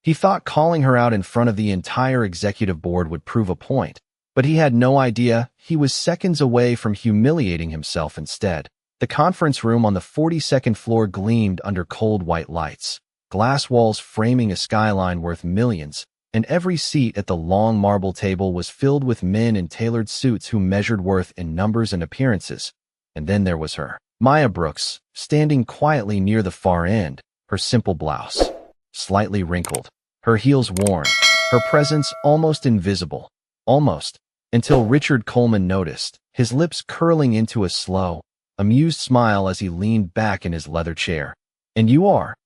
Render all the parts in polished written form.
He thought calling her out in front of the entire executive board would prove a point, but he had no idea he was seconds away from humiliating himself instead. The conference room on the 42nd floor gleamed under cold white lights, glass walls framing a skyline worth millions, and every seat at the long marble table was filled with men in tailored suits who measured worth in numbers and appearances. And then there was her, Maya Brooks, standing quietly near the far end, her simple blouse slightly wrinkled, her heels worn, her presence almost invisible. Almost, until Richard Coleman noticed, his lips curling into a slow, amused smile as he leaned back in his leather chair. "And you are?"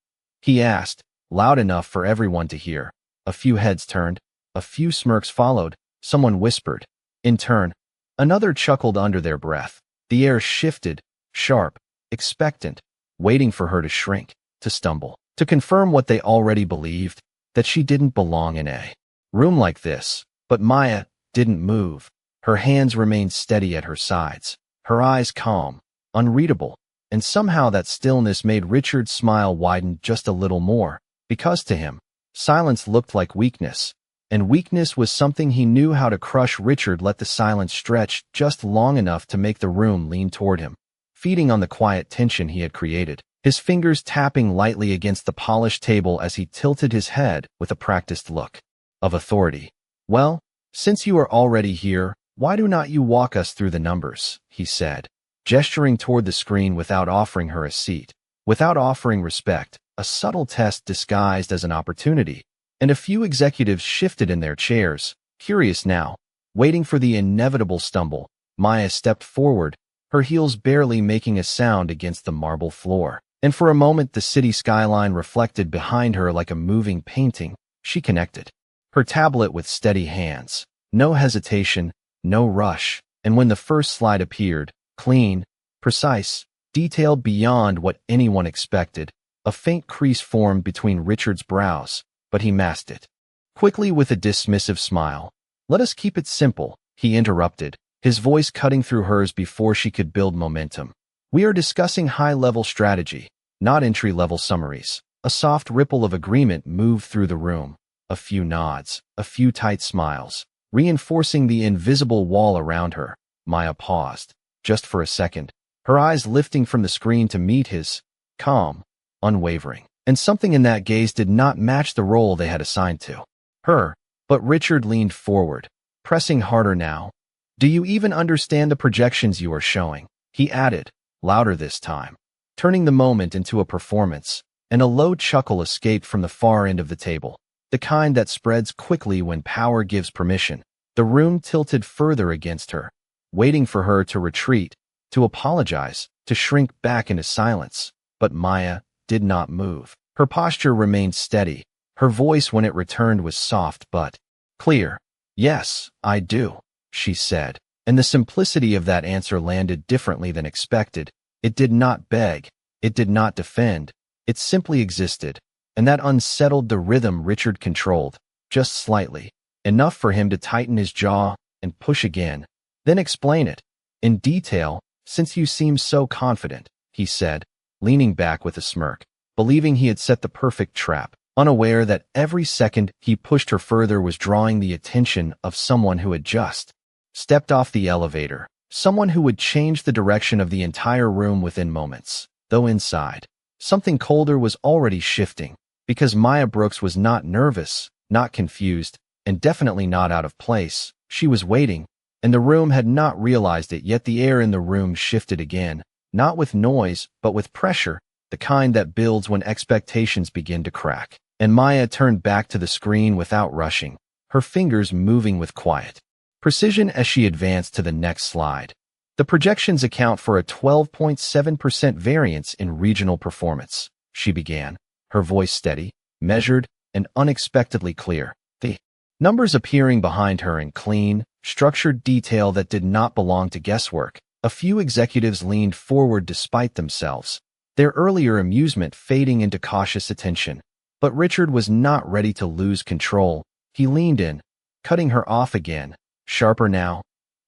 he asked, loud enough for everyone to hear. A few heads turned, a few smirks followed, someone whispered. In turn, another chuckled under their breath. The air shifted, sharp, expectant, waiting for her to shrink, to stumble, to confirm what they already believed, that she didn't belong in a room like this. But Maya didn't move. Her hands remained steady at her sides, her eyes calm, unreadable, and somehow that stillness made Richard's smile widen just a little more, because to him, silence looked like weakness, and weakness was something he knew how to crush. Richard let the silence stretch just long enough to make the room lean toward him, feeding on the quiet tension he had created, his fingers tapping lightly against the polished table as he tilted his head with a practiced look of authority. "Well, since you are already here, why do not you walk us through the numbers?" he said, gesturing toward the screen without offering her a seat, without offering respect, a subtle test disguised as an opportunity. And a few executives shifted in their chairs, curious now, waiting for the inevitable stumble. Maya stepped forward, her heels barely making a sound against the marble floor. And for a moment the city skyline reflected behind her like a moving painting. She connected her tablet with steady hands. No hesitation, no rush. And when the first slide appeared, clean, precise, detailed beyond what anyone expected, a faint crease formed between Richard's brows, but he masked it quickly with a dismissive smile. "Let us keep it simple," he interrupted, his voice cutting through hers before she could build momentum. "We are discussing high-level strategy, not entry-level summaries." A soft ripple of agreement moved through the room, a few nods, a few tight smiles, reinforcing the invisible wall around her. Maya paused, just for a second, her eyes lifting from the screen to meet his, calm, unwavering. And something in that gaze did not match the role they had assigned to her. But Richard leaned forward, pressing harder now. "Do you even understand the projections you are showing?" he added, louder this time, turning the moment into a performance, and a low chuckle escaped from the far end of the table, the kind that spreads quickly when power gives permission. The room tilted further against her, waiting for her to retreat, to apologize, to shrink back into silence. But Maya did not move. Her posture remained steady. Her voice, when it returned, was soft but clear. "Yes, I do," she said, and the simplicity of that answer landed differently than expected. It did not beg, it did not defend, it simply existed, and that unsettled the rhythm Richard controlled, just slightly, enough for him to tighten his jaw and push again. "Then explain it, in detail, since you seem so confident," he said, leaning back with a smirk, believing he had set the perfect trap, unaware that every second he pushed her further was drawing the attention of someone who had just stepped off the elevator, someone who would change the direction of the entire room within moments. Though inside, something colder was already shifting, because Maya Brooks was not nervous, not confused, and definitely not out of place. She was waiting, and the room had not realized it yet. The air in the room shifted again, not with noise, but with pressure, the kind that builds when expectations begin to crack. And Maya turned back to the screen without rushing, her fingers moving with quiet precision as she advanced to the next slide. "The projections account for a 12.7% variance in regional performance," she began, her voice steady, measured, and unexpectedly clear, the numbers appearing behind her in clean, structured detail that did not belong to guesswork. A few executives leaned forward despite themselves, their earlier amusement fading into cautious attention. But Richard was not ready to lose control. He leaned in, cutting her off again, sharper now.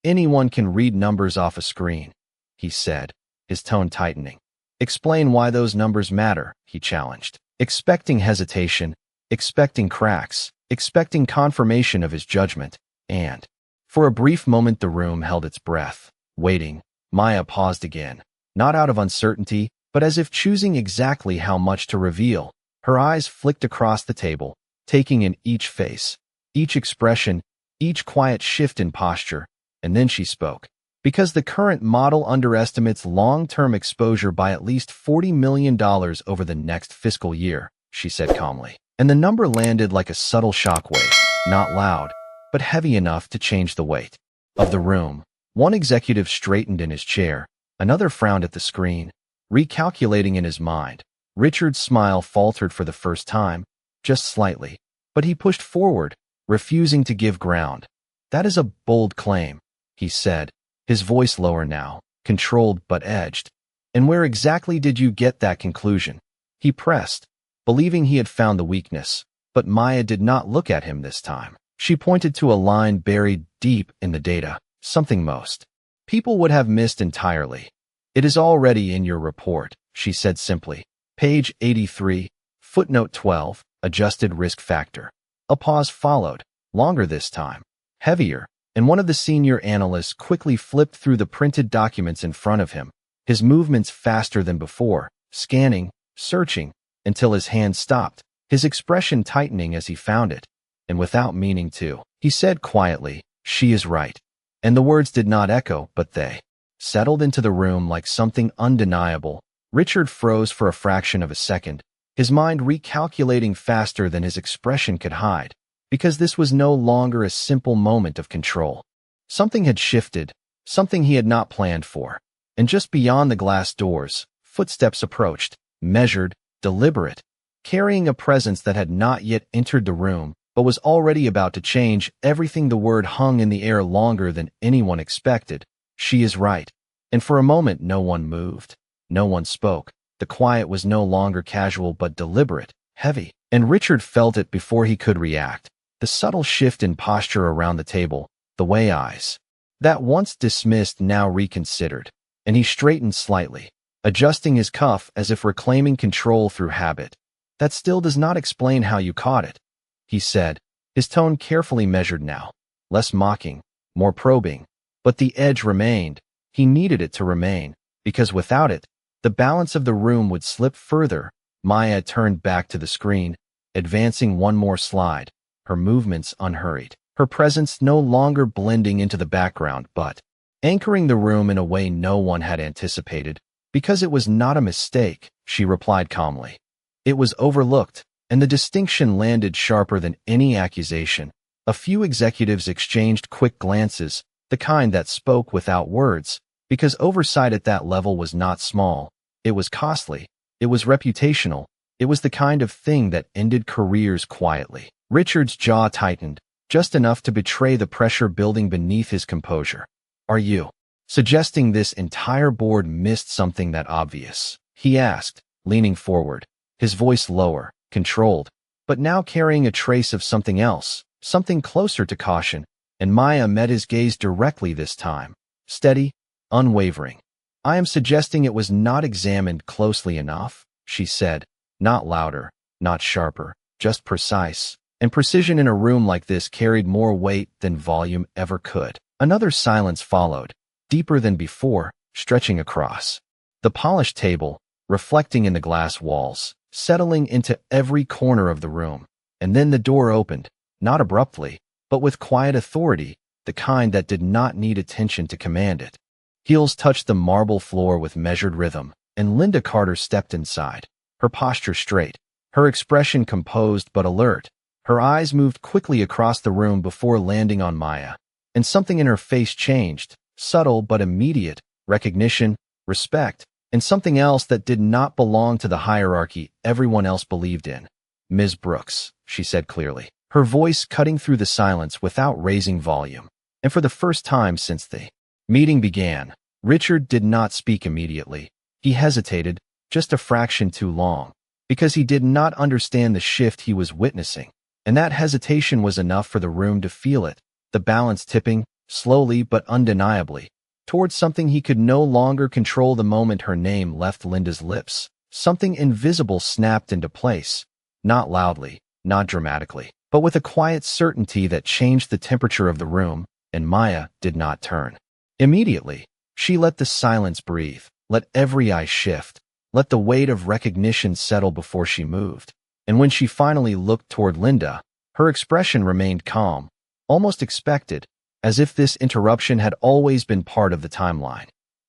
"Anyone can read numbers off a screen," he said, his tone tightening. "Explain why those numbers matter," he challenged, expecting hesitation, expecting cracks, expecting confirmation of his judgment, and, for a brief moment the room held its breath, waiting. Maya paused again, not out of uncertainty, but as if choosing exactly how much to reveal. Her eyes flicked across the table, taking in each face, each expression, each quiet shift in posture, and then she spoke. Because the current model underestimates long-term exposure by at least $40 million over the next fiscal year, she said calmly. And the number landed like a subtle shockwave, not loud, but heavy enough to change the weight of the room. One executive straightened in his chair, another frowned at the screen, recalculating in his mind. Richard's smile faltered for the first time, just slightly, but he pushed forward, refusing to give ground. That is a bold claim, he said, his voice lower now, controlled but edged. And where exactly did you get that conclusion? He pressed, believing he had found the weakness, but Maya did not look at him this time. She pointed to a line buried deep in the data, something most people would have missed entirely. It is already in your report, she said simply. Page 83, footnote 12, adjusted risk factor. A pause followed, longer this time, heavier, and one of the senior analysts quickly flipped through the printed documents in front of him, his movements faster than before, scanning, searching, until his hand stopped, his expression tightening as he found it. And without meaning to, he said quietly, "She is right." And the words did not echo, but they settled into the room like something undeniable. Richard froze for a fraction of a second, his mind recalculating faster than his expression could hide, because this was no longer a simple moment of control. Something had shifted, something he had not planned for. And just beyond the glass doors, footsteps approached, measured, deliberate, carrying a presence that had not yet entered the room, but was already about to change everything. The word hung in the air longer than anyone expected. She is right. And for a moment no one moved. No one spoke. The quiet was no longer casual but deliberate, heavy, and Richard felt it before he could react. The subtle shift in posture around the table, the way eyes, that once dismissed now reconsidered, and he straightened slightly, adjusting his cuff as if reclaiming control through habit. "That still does not explain how you caught it," he said, his tone carefully measured now, less mocking, more probing. But the edge remained. He needed it to remain, because without it, the balance of the room would slip further. Maya turned back to the screen, advancing one more slide, her movements unhurried, her presence no longer blending into the background but anchoring the room in a way no one had anticipated. "Because it was not a mistake," she replied calmly. "It was overlooked," and the distinction landed sharper than any accusation. A few executives exchanged quick glances, the kind that spoke without words, because oversight at that level was not small. It was costly. It was reputational. It was the kind of thing that ended careers quietly. Richard's jaw tightened, just enough to betray the pressure building beneath his composure. "Are you suggesting this entire board missed something that obvious?" he asked, leaning forward, his voice lower, controlled, but now carrying a trace of something else, something closer to caution. And Maya met his gaze directly this time, steady, unwavering. "I am suggesting it was not examined closely enough," she said, not louder, not sharper, just precise. And precision in a room like this carried more weight than volume ever could. Another silence followed, deeper than before, stretching across the polished table, reflecting in the glass walls, settling into every corner of the room. And then the door opened, not abruptly, but with quiet authority, the kind that did not need attention to command it. Heels touched the marble floor with measured rhythm, and Linda Carter stepped inside, her posture straight, her expression composed but alert. Her eyes moved quickly across the room before landing on Maya, and something in her face changed, subtle but immediate, recognition, respect, and something else that did not belong to the hierarchy everyone else believed in. "Ms. Brooks," she said clearly, her voice cutting through the silence without raising volume. And for the first time since the meeting began, Richard did not speak immediately. He hesitated, just a fraction too long, because he did not understand the shift he was witnessing. And that hesitation was enough for the room to feel it, the balance tipping, slowly but undeniably, towards something he could no longer control. The moment her name left Linda's lips, something invisible snapped into place, not loudly, not dramatically, but with a quiet certainty that changed the temperature of the room, and Maya did not turn. Immediately, she let the silence breathe, let every eye shift, let the weight of recognition settle before she moved. And when she finally looked toward Linda, her expression remained calm, almost expected, as if this interruption had always been part of the timeline.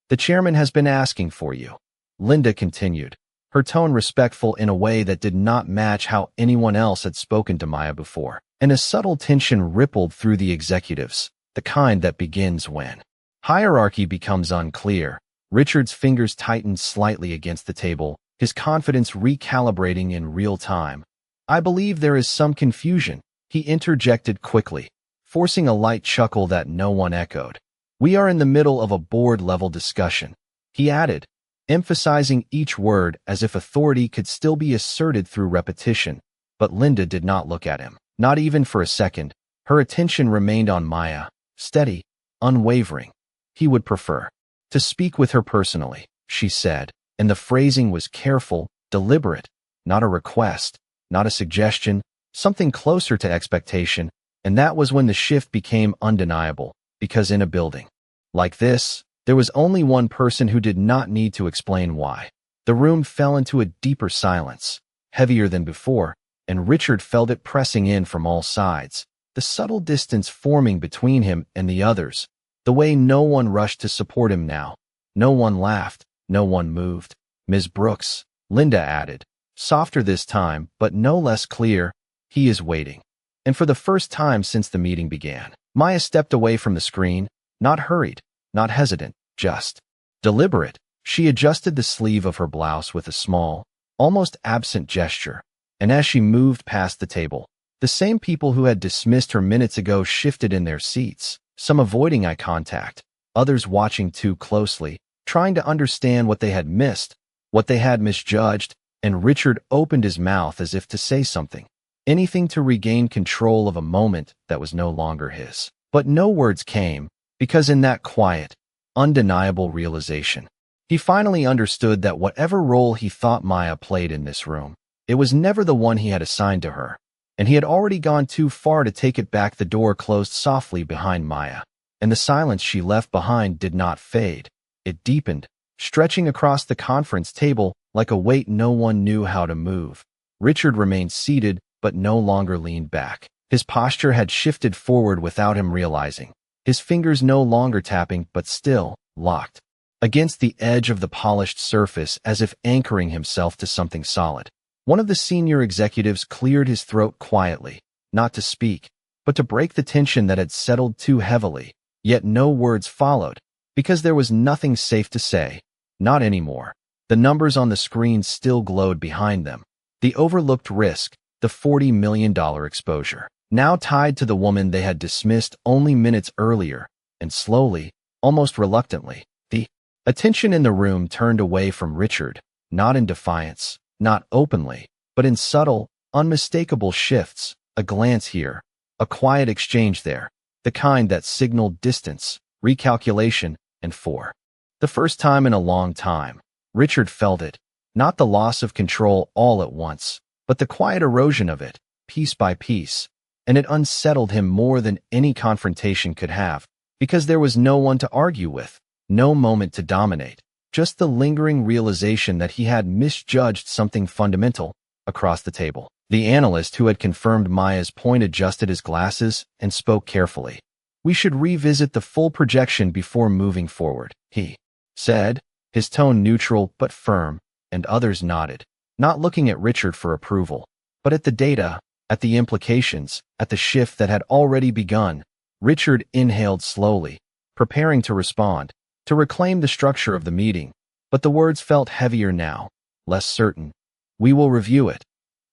"The chairman has been asking for you," Linda continued, her tone respectful in a way that did not match how anyone else had spoken to Maya before. And a subtle tension rippled through the executives, the kind that begins when hierarchy becomes unclear. Richard's fingers tightened slightly against the table, his confidence recalibrating in real time. "I believe there is some confusion," he interjected quickly, forcing a light chuckle that no one echoed. "We are in the middle of a board-level discussion," he added, emphasizing each word as if authority could still be asserted through repetition. But Linda did not look at him, not even for a second. Her attention remained on Maya, steady, unwavering. "He would prefer to speak with her personally," she said, and the phrasing was careful, deliberate, not a request, not a suggestion, something closer to expectation. And that was when the shift became undeniable, because in a building like this, there was only one person who did not need to explain why. The room fell into a deeper silence, heavier than before, and Richard felt it pressing in from all sides, the subtle distance forming between him and the others, the way no one rushed to support him now. No one laughed, no one moved. "Ms. Brooks," Linda added, softer this time, but no less clear, "he is waiting." And for the first time since the meeting began, Maya stepped away from the screen, not hurried, not hesitant, just deliberate. She adjusted the sleeve of her blouse with a small, almost absent gesture, and as she moved past the table, the same people who had dismissed her minutes ago shifted in their seats, some avoiding eye contact, others watching too closely, trying to understand what they had missed, what they had misjudged. And Richard opened his mouth as if to say something, anything to regain control of a moment that was no longer his. But no words came, because in that quiet, undeniable realization, he finally understood that whatever role he thought Maya played in this room, it was never the one he had assigned to her, and he had already gone too far to take it back. The door closed softly behind Maya, and the silence she left behind did not fade. It deepened, stretching across the conference table like a weight no one knew how to move. Richard remained seated, but no longer leaned back. His posture had shifted forward without him realizing, his fingers no longer tapping but still locked against the edge of the polished surface as if anchoring himself to something solid. One of the senior executives cleared his throat quietly, not to speak, but to break the tension that had settled too heavily. Yet no words followed, because there was nothing safe to say. Not anymore. The numbers on the screen still glowed behind them. The overlooked risk, the $40 million exposure, now tied to the woman they had dismissed only minutes earlier, and slowly, almost reluctantly, the attention in the room turned away from Richard, not in defiance, not openly, but in subtle, unmistakable shifts, a glance here, a quiet exchange there, the kind that signaled distance, recalculation, and for the first time in a long time, Richard felt it, not the loss of control all at once, but the quiet erosion of it, piece by piece, and it unsettled him more than any confrontation could have, because there was no one to argue with, no moment to dominate, just the lingering realization that he had misjudged something fundamental. Across the table, the analyst who had confirmed Maya's point adjusted his glasses and spoke carefully. "We should revisit the full projection before moving forward," he said, his tone neutral but firm, and others nodded, not looking at Richard for approval, but at the data, at the implications, at the shift that had already begun. Richard inhaled slowly, preparing to respond, to reclaim the structure of the meeting, but the words felt heavier now, less certain. "We will review it,"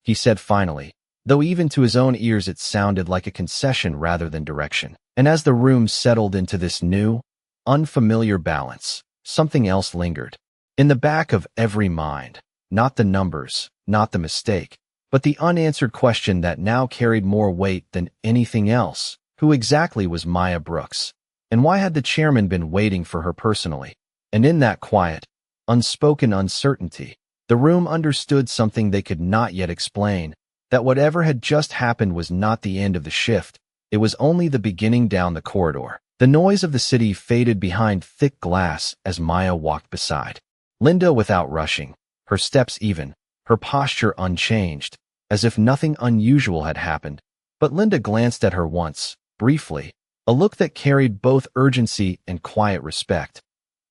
he said finally, though even to his own ears it sounded like a concession rather than direction. And as the room settled into this new, unfamiliar balance, something else lingered. In the back of every mind, not the numbers, not the mistake, but the unanswered question that now carried more weight than anything else. Who exactly was Maya Brooks? And why had the chairman been waiting for her personally? And in that quiet, unspoken uncertainty, the room understood something they could not yet explain, that whatever had just happened was not the end of the shift, it was only the beginning down the corridor. The noise of the city faded behind thick glass as Maya walked beside Linda without rushing, her steps even, her posture unchanged, as if nothing unusual had happened. But Linda glanced at her once, briefly, a look that carried both urgency and quiet respect.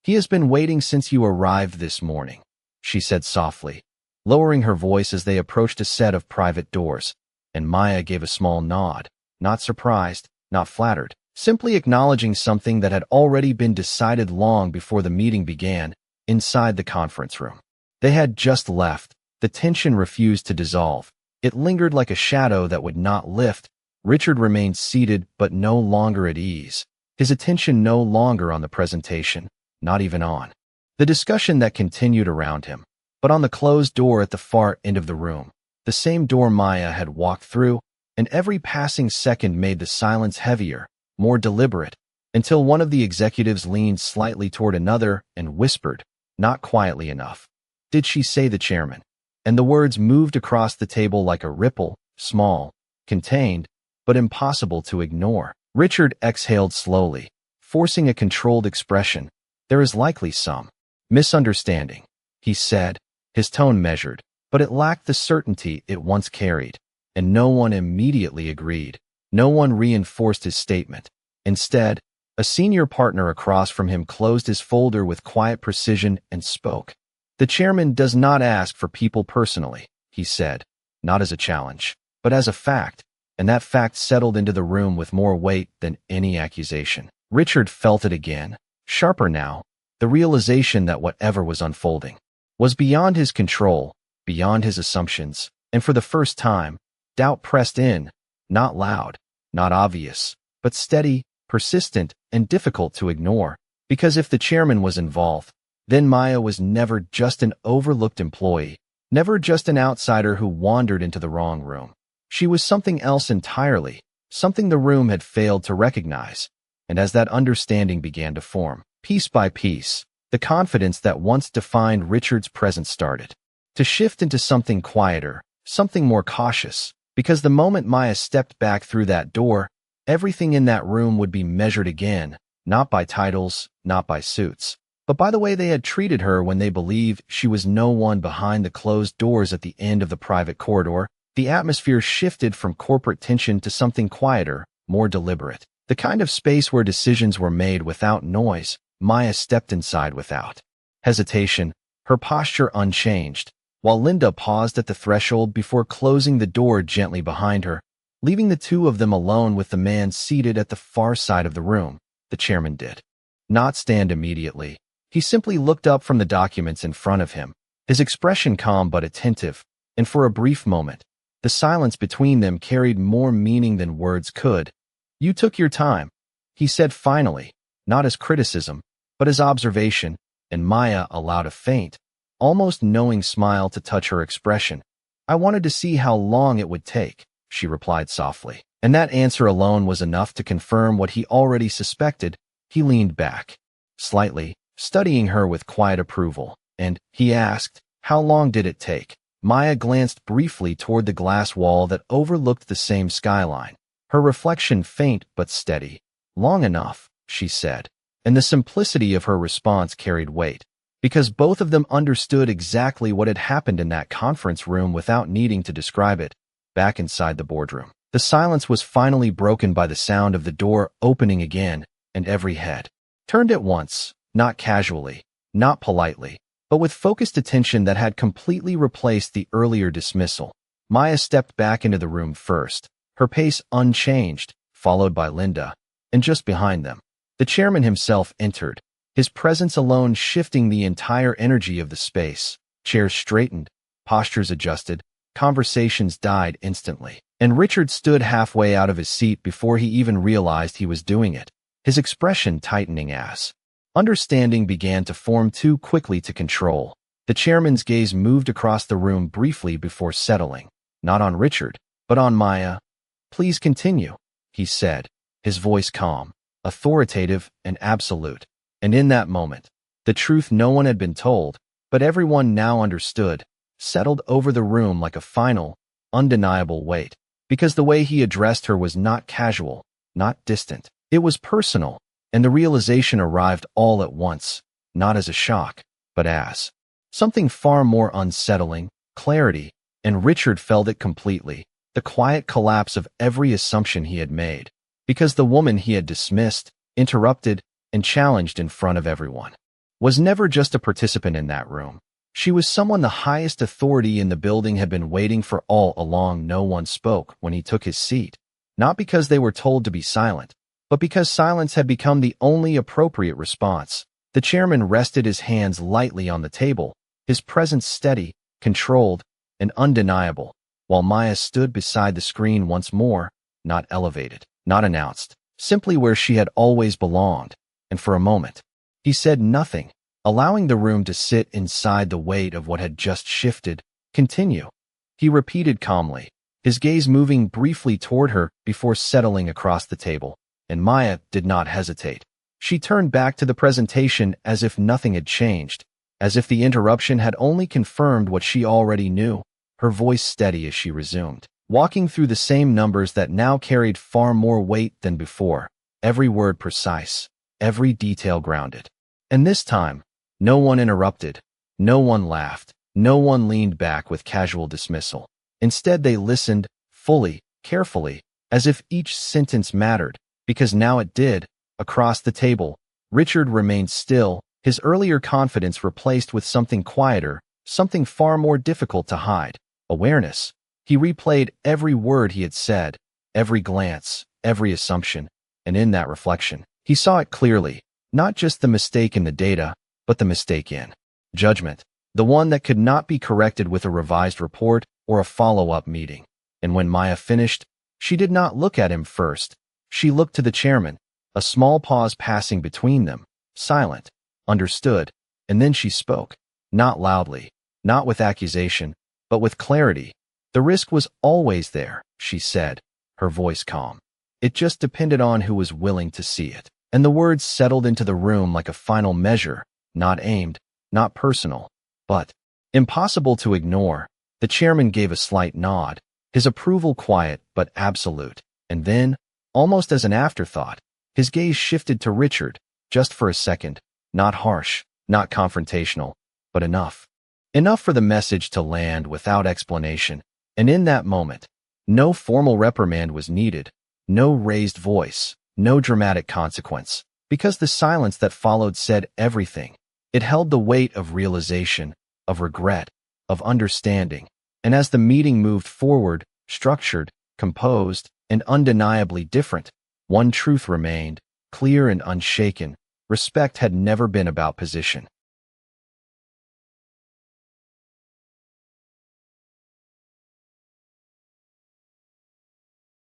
"He has been waiting since you arrived this morning," she said softly, lowering her voice as they approached a set of private doors, and Maya gave a small nod, not surprised, not flattered, simply acknowledging something that had already been decided long before the meeting began, inside the conference room. They had just left. The tension refused to dissolve. It lingered like a shadow that would not lift. Richard remained seated but no longer at ease, his attention no longer on the presentation, not even on the discussion that continued around him, but on the closed door at the far end of the room, the same door Maya had walked through, and every passing second made the silence heavier, more deliberate, until one of the executives leaned slightly toward another and whispered, not quietly enough, "Did she say the chairman?" And the words moved across the table like a ripple, small, contained, but impossible to ignore. Richard exhaled slowly, forcing a controlled expression. "There is likely some misunderstanding," he said, his tone measured, but it lacked the certainty it once carried, and no one immediately agreed. No one reinforced his statement. Instead, a senior partner across from him closed his folder with quiet precision and spoke. "The chairman does not ask for people personally," he said, not as a challenge, but as a fact, and that fact settled into the room with more weight than any accusation. Richard felt it again, sharper now, the realization that whatever was unfolding was beyond his control, beyond his assumptions, and for the first time, doubt pressed in, not loud, not obvious, but steady, persistent, and difficult to ignore. Because if the chairman was involved, then Maya was never just an overlooked employee, never just an outsider who wandered into the wrong room. She was something else entirely, something the room had failed to recognize. And as that understanding began to form, piece by piece, the confidence that once defined Richard's presence started to shift into something quieter, something more cautious, because the moment Maya stepped back through that door, everything in that room would be measured again, not by titles, not by suits, but by the way they had treated her when they believed she was no one behind the closed doors at the end of the private corridor. The atmosphere shifted from corporate tension to something quieter, more deliberate. The kind of space where decisions were made without noise. Maya stepped inside without hesitation, her posture unchanged, while Linda paused at the threshold before closing the door gently behind her, leaving the two of them alone with the man seated at the far side of the room. The chairman did not stand immediately. He simply looked up from the documents in front of him, his expression calm but attentive, and for a brief moment, the silence between them carried more meaning than words could. "You took your time," he said finally, not as criticism, but as observation, and Maya allowed a faint, almost knowing smile to touch her expression. "I wanted to see how long it would take," she replied softly. And that answer alone was enough to confirm what he already suspected. He leaned back, slightly, studying her with quiet approval, and he asked, "How long did it take?" Maya glanced briefly toward the glass wall that overlooked the same skyline, her reflection faint but steady. "Long enough," she said, and the simplicity of her response carried weight, because both of them understood exactly what had happened in that conference room without needing to describe it. Back inside the boardroom, the silence was finally broken by the sound of the door opening again, and every head turned at once, not casually, not politely, but with focused attention that had completely replaced the earlier dismissal. Maya stepped back into the room first, her pace unchanged, followed by Linda, and just behind them, the chairman himself entered, his presence alone shifting the entire energy of the space. Chairs straightened, postures adjusted, conversations died instantly, and Richard stood halfway out of his seat before he even realized he was doing it, his expression tightening as understanding began to form too quickly to control. The chairman's gaze moved across the room briefly before settling, not on Richard, but on Maya. "Please continue," he said, his voice calm, authoritative, and absolute. And in that moment, the truth no one had been told, but everyone now understood, settled over the room like a final, undeniable weight, because the way he addressed her was not casual, not distant. It was personal, and the realization arrived all at once, not as a shock, but as something far more unsettling, clarity, and Richard felt it completely, the quiet collapse of every assumption he had made, because the woman he had dismissed, interrupted, and challenged in front of everyone was never just a participant in that room. She was someone the highest authority in the building had been waiting for all along. No one spoke when he took his seat, not because they were told to be silent, but because silence had become the only appropriate response. The chairman rested his hands lightly on the table, his presence steady, controlled, and undeniable, while Maya stood beside the screen once more, not elevated, not announced, simply where she had always belonged. And for a moment, he said nothing, allowing the room to sit inside the weight of what had just shifted. Continue, he repeated calmly, his gaze moving briefly toward her before settling across the table, and Maya did not hesitate. She turned back to the presentation as if nothing had changed, as if the interruption had only confirmed what she already knew, her voice steady as she resumed, walking through the same numbers that now carried far more weight than before, every word precise, every detail grounded. And this time, no one interrupted, no one laughed, no one leaned back with casual dismissal. Instead, they listened, fully, carefully, as if each sentence mattered, because now it did. Across the table, Richard remained still, his earlier confidence replaced with something quieter, something far more difficult to hide, awareness. He replayed every word he had said, every glance, every assumption, and in that reflection, he saw it clearly, not just the mistake in the data, but the mistake in judgment, the one that could not be corrected with a revised report or a follow-up meeting. And when Maya finished, she did not look at him first. She looked to the chairman, a small pause passing between them, silent, understood, and then she spoke, not loudly, not with accusation, but with clarity. The risk was always there, she said, her voice calm. It just depended on who was willing to see it. And the words settled into the room like a final measure, not aimed, not personal, but impossible to ignore. The chairman gave a slight nod, his approval quiet but absolute, and then, almost as an afterthought, his gaze shifted to Richard, just for a second, not harsh, not confrontational, but enough. Enough for the message to land without explanation, and in that moment, no formal reprimand was needed, no raised voice, no dramatic consequence, because the silence that followed said everything. It held the weight of realization, of regret, of understanding, and as the meeting moved forward, structured, composed, and undeniably different, one truth remained, clear and unshaken: respect had never been about position.